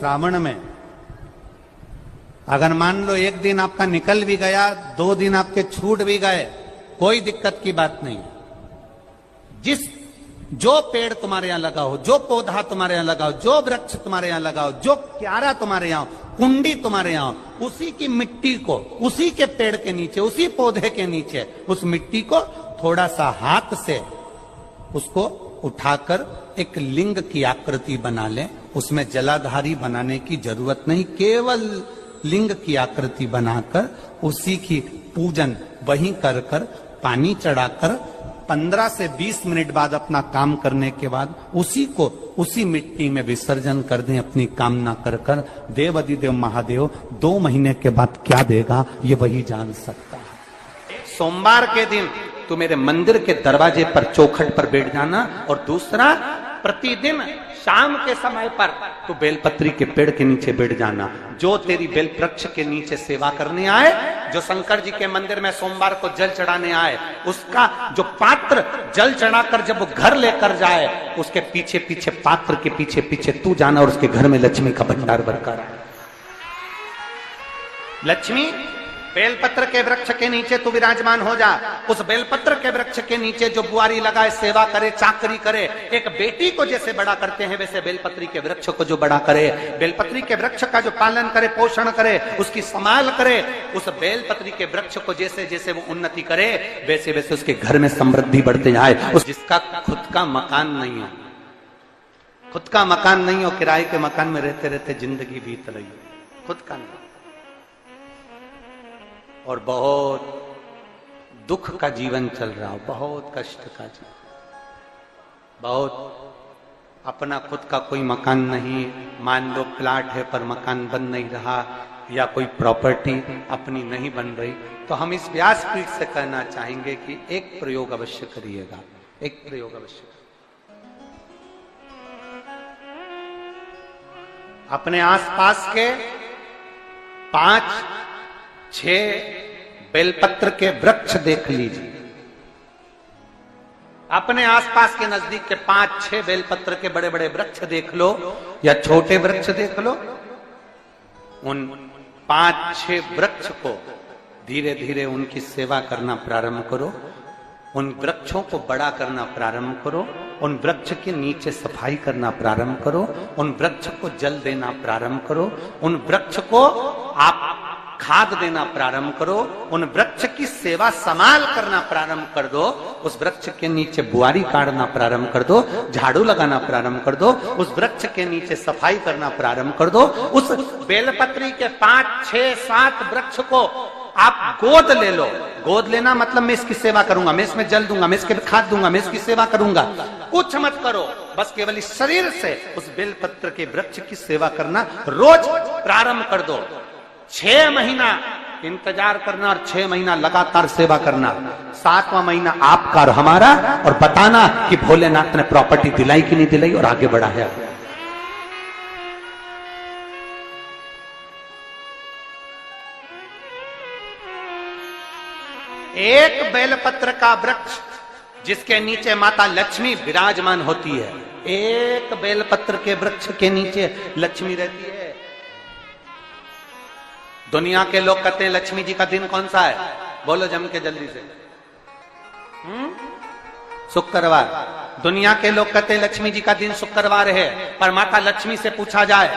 श्रावण में अगर मान लो एक दिन आपका निकल भी गया, 2 दिन आपके छूट भी गए, कोई दिक्कत की बात नहीं। जो पेड़ तुम्हारे यहां लगा हो, जो पौधा तुम्हारे यहां लगा हो, जो वृक्ष तुम्हारे यहां लगा हो, जो क्यारा तुम्हारे यहां, कुंडी तुम्हारे यहां, उसी की मिट्टी को, उसी के पेड़ के नीचे, उसी पौधे के नीचे, उस मिट्टी को थोड़ा सा हाथ से उसको उठाकर एक लिंग की आकृति बना ले। उसमें जलाधारी बनाने की जरूरत नहीं, केवल लिंग की आकृति बनाकर उसी की पूजन वहीं कर कर पानी चढ़ाकर 15 से 20 मिनट बाद अपना काम करने के बाद उसी को उसी मिट्टी में विसर्जन कर दें अपनी कामना कर कर। देव अधिदेव महादेव 2 महीने के बाद क्या देगा ये वही जान सकता है। सोमवार के दिन तू मेरे मंदिर के दरवाजे पर चौखट पर बैठ जाना, और दूसरा प्रतिदिन शाम के समय पर तू बेलपत्री के पेड़ के नीचे बैठ जाना। जो तेरी बेल वृक्ष के नीचे सेवा करने आए, जो शंकर जी के मंदिर में सोमवार को जल चढ़ाने आए, उसका जो पात्र जल चढ़ाकर जब वो घर लेकर जाए, उसके पीछे पीछे, पात्र के पीछे पीछे तू जाना और उसके घर में लक्ष्मी का भंडार भरकर आए। लक्ष्मी बेलपत्र के वृक्ष के नीचे तू विराजमान हो जा। उस बेलपत्र के वृक्ष के नीचे जो बुआरी लगाए, सेवा करे, चाकरी करे, एक बेटी को जैसे बड़ा करते हैं वैसे बेलपत्री के वृक्ष को जो बड़ा करे, बेलपत्री के वृक्ष का जो पालन करे, पोषण करे, उसकी संभाल करे, उस बेलपत्री के वृक्ष को जैसे जैसे वो उन्नति करे वैसे वैसे उसके घर में समृद्धि बढ़ते जाए। उस जिसका खुद का मकान नहीं हो, खुद का मकान नहीं हो, किराए के मकान में रहते रहते जिंदगी बीत रही हो, खुद का नहीं, और बहुत दुख का जीवन चल रहा हो, बहुत कष्ट का जीवन, बहुत अपना खुद का कोई मकान नहीं, मान लो प्लाट है पर मकान बन नहीं रहा, या कोई प्रॉपर्टी अपनी नहीं बन रही, तो हम इस व्यासपीठ से कहना चाहेंगे कि एक प्रयोग अवश्य करिएगा, एक प्रयोग अवश्य। अपने आसपास के 5-6 बेलपत्र के वृक्ष देख लीजिए। अपने आसपास के नजदीक के 5-6 बेलपत्र के बड़े बड़े वृक्ष देख लो या छोटे वृक्ष देख लो। उन 5-6 वृक्ष को धीरे धीरे उनकी सेवा करना प्रारंभ करो, उन वृक्षों को बड़ा करना प्रारंभ करो, उन वृक्ष के नीचे सफाई करना प्रारंभ करो, उन वृक्ष को जल देना प्रारंभ करो, उन वृक्ष को आप खाद देना प्रारंभ करो, उन वृक्ष की सेवा संभाल करना प्रारंभ कर दो, उस वृक्ष के नीचे बुआरी काटना प्रारंभ कर दो, झाड़ू लगाना प्रारंभ कर दो, उस वृक्ष के नीचे सफाई करना प्रारंभ कर दो। उस बेलपत्री के 5-6-7 वृक्ष को आप गोद ले लो। गोद लेना मतलब मैं इसकी सेवा करूंगा, मैं इसमें जल दूंगा, मैं इसके खाद दूंगा, मैं इसकी सेवा करूंगा, कुछ मत करो, बस केवल इस शरीर से उस बेलपत्र के वृक्ष की सेवा करना रोज प्रारंभ कर दो। 6 महीना इंतजार करना और 6 महीना लगातार सेवा करना, 7वां महीना आपका और हमारा, और बताना कि भोलेनाथ ने प्रॉपर्टी दिलाई कि नहीं दिलाई और आगे बढ़ा है। एक बेलपत्र का वृक्ष जिसके नीचे माता लक्ष्मी विराजमान होती है, एक बेलपत्र के वृक्ष के नीचे लक्ष्मी रहती है। दुनिया के लोग कहते हैं लक्ष्मी जी का दिन कौन सा है, बोलो जम के जल्दी से। शुक्रवार। दुनिया के लोग कहते हैं लक्ष्मी जी का दिन शुक्रवार है, पर माता लक्ष्मी से पूछा जाए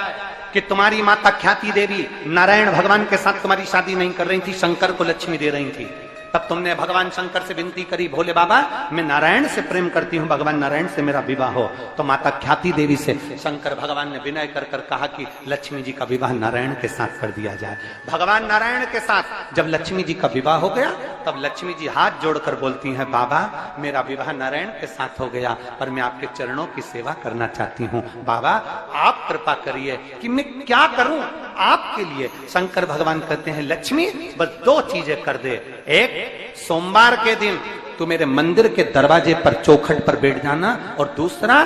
कि तुम्हारी माता ख्याति देवी नारायण भगवान के साथ तुम्हारी शादी नहीं कर रही थी, शंकर को लक्ष्मी दे रही थी, तब तुमने भगवान शंकर से विनती करी, भोले बाबा मैं नारायण से प्रेम करती हूं, भगवान नारायण से मेरा विवाह हो। तो माता ख्याति देवी से शंकर भगवान ने विनय कर कर कहा कि लक्ष्मी जी का विवाह नारायण के साथ कर दिया जाए। भगवान नारायण के साथ जब लक्ष्मी जी का विवाह हो गया, तब लक्ष्मी जी हाथ जोड़कर बोलती हैं, बाबा मेरा विवाह नारायण के साथ हो गया, पर मैं आपके चरणों की सेवा करना चाहती हूँ, बाबा आप कृपा करिए कि मैं क्या करूं आपके लिए। शंकर भगवान कहते हैं, लक्ष्मी बस 2 चीजें कर दे, एक सोमवार के दिन तू मेरे मंदिर के दरवाजे पर चौखट पर बैठ जाना, और दूसरा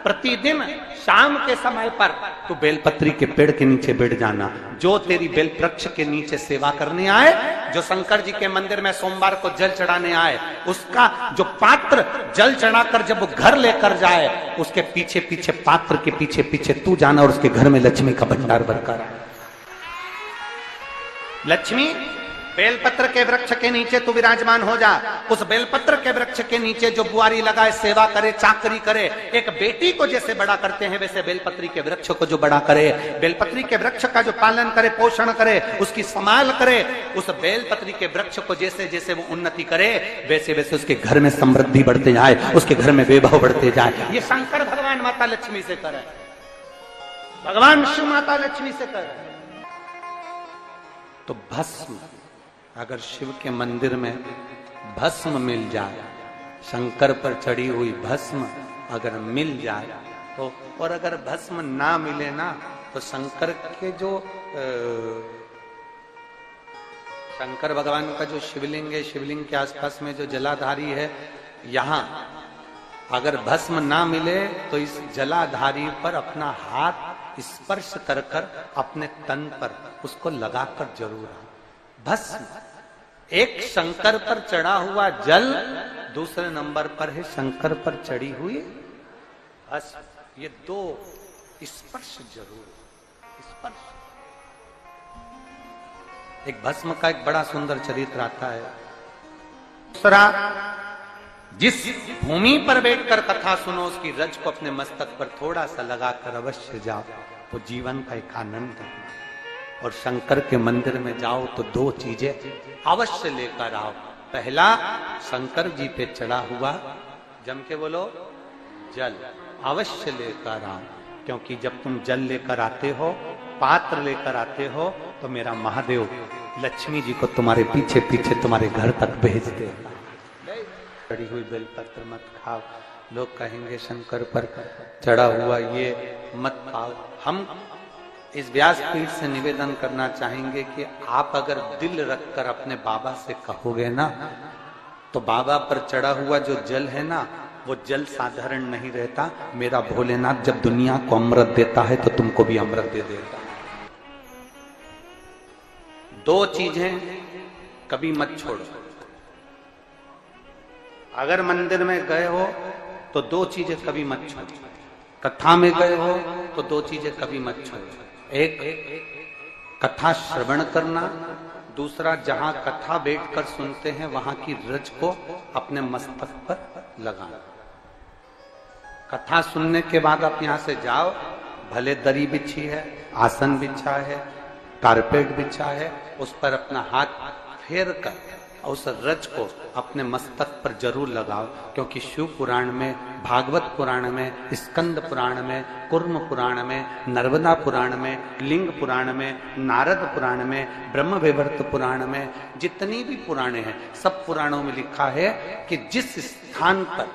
प्रतिदिन शाम के समय पर तो बेलपत्री के पेड़ के नीचे बैठ जाना। जो तेरी बेल वृक्ष के नीचे सेवा करने आए, जो शंकर जी के मंदिर में सोमवार को जल चढ़ाने आए, उसका जो पात्र जल चढ़ाकर जब वो घर लेकर जाए, उसके पीछे पीछे, पात्र के पीछे पीछे तू जाना और उसके घर में लक्ष्मी का भंडार भरकर आए। लक्ष्मी बेलपत्र के वृक्ष के नीचे तू विराजमान हो जा। उस बेलपत्र के वृक्ष के नीचे जो बुआरी लगाए, सेवा करे, चाकरी करे, एक बेटी को जैसे बड़ा करते हैं वैसे बेलपत्री के वृक्ष को जो बड़ा करे, बेलपत्री के वृक्ष का जो पालन करे, पोषण करे, उसकी संभाल करे, उस बेलपत्री के वृक्ष को जैसे जैसे वो उन्नति करे, वैसे वैसे उसके घर में समृद्धि बढ़ते जाए, उसके घर में वैभव बढ़ते जाए। ये शंकर भगवान माता लक्ष्मी से करे, भगवान शिव माता लक्ष्मी से करे। तो भस्म, अगर शिव के मंदिर में भस्म मिल जाए, शंकर पर चढ़ी हुई भस्म अगर मिल जाए तो, और अगर भस्म ना मिले ना, तो शंकर के जो शंकर भगवान का जो शिवलिंग है, शिवलिंग के आसपास में जो जलाधारी है, यहां अगर भस्म ना मिले तो इस जलाधारी पर अपना हाथ स्पर्श कर कर अपने तन पर उसको लगाकर जरूर आओ। भस्म, एक शंकर पर चढ़ा हुआ जल, दूसरे नंबर पर है शंकर पर चढ़ी हुई भस्म। ये दो स्पर्श जरूर, स्पर्श। एक भस्म का एक बड़ा सुंदर चरित्र आता है। दूसरा, जिस भूमि पर बैठकर कथा सुनो, उसकी रज को अपने मस्तक पर थोड़ा सा लगाकर अवश्य जाओ, तो जीवन का एक आनंद है। और शंकर के मंदिर में जाओ तो दो चीजें अवश्य लेकर आओ। पहला, शंकर जी पे चढ़ा हुआ, जम के बोलो, जल अवश्य लेकर आओ। क्योंकि जब तुम जल लेकर आते हो, पात्र लेकर आते हो, तो मेरा महादेव लक्ष्मी जी को तुम्हारे पीछे पीछे तुम्हारे घर तक भेज देगा। चढ़ी हुई बेलपत्र मत खाओ, लोग कहेंगे शंकर पर चढ़ा हुआ ये मत खाओ। हम इस व्यासपीठ से निवेदन करना चाहेंगे कि आप अगर दिल रखकर अपने बाबा से कहोगे ना, तो बाबा पर चढ़ा हुआ जो जल है ना, वो जल साधारण नहीं रहता। मेरा भोलेनाथ जब दुनिया को अमृत देता है तो तुमको भी अमृत दे देता है। दो चीजें कभी मत छोड़ो। अगर मंदिर में गए हो तो दो चीजें कभी मत छोड़ो। कथा में गए हो तो दो चीजें कभी मत छोड़ो। एक, कथा श्रवण करना, दूसरा जहां कथा बैठकर सुनते हैं वहां की रज को अपने मस्तक पर लगाना। कथा सुनने के बाद आप यहां से जाओ, भले दरी बिछी है, आसन बिछा है, कारपेट बिछा है, उस पर अपना हाथ फेर कर उस रज को अपने मस्तक पर जरूर लगाओ। क्योंकि शिव पुराण में, भागवत पुराण में, स्कंद पुराण में, कुर्म पुराण में, नर्मदा पुराण में, लिंग पुराण में, नारद पुराण में, ब्रह्म वैवर्त पुराण में, जितनी भी पुराणे हैं, सब पुराणों में लिखा है कि जिस स्थान पर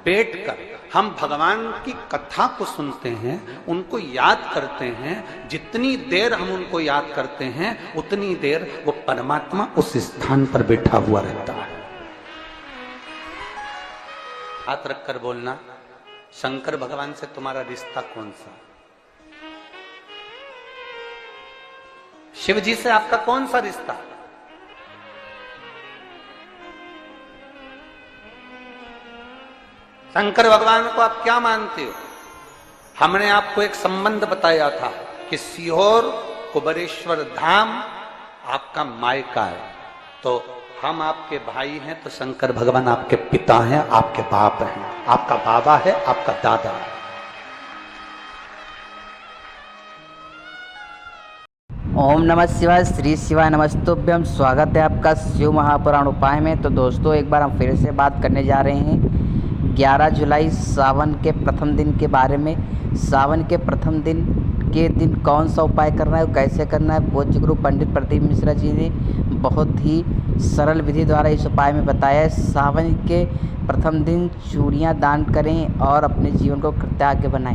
बैठकर हम भगवान की कथा को सुनते हैं, उनको याद करते हैं, जितनी देर हम उनको याद करते हैं, उतनी देर वो परमात्मा उस स्थान पर बैठा हुआ रहता है। हाथ रखकर बोलना, शंकर भगवान से तुम्हारा रिश्ता कौन सा? शिव जी से आपका कौन सा रिश्ता? शंकर भगवान को आप क्या मानते हो? हमने आपको एक संबंध बताया था कि सीहोर कुबेरेश्वर धाम आपका मायका है, तो हम आपके भाई हैं, तो शंकर भगवान आपके पिता हैं, आपके बाप हैं, आपका बाबा है, आपका दादा है। ओम नमः शिवाय, श्री शिवाय नमस्तुभ्यम। स्वागत है आपका शिव महापुराण उपाय में। तो दोस्तों, एक बार हम फिर से बात करने जा रहे हैं 11 जुलाई सावन के प्रथम दिन के बारे में। सावन के प्रथम दिन के दिन कौन सा उपाय करना है, कैसे करना है, पूज्य गुरु पंडित प्रदीप मिश्रा जी ने बहुत ही सरल विधि द्वारा इस उपाय में बताया है। सावन के प्रथम दिन चूड़ियाँ दान करें और अपने जीवन को कृत्याग बनाएं।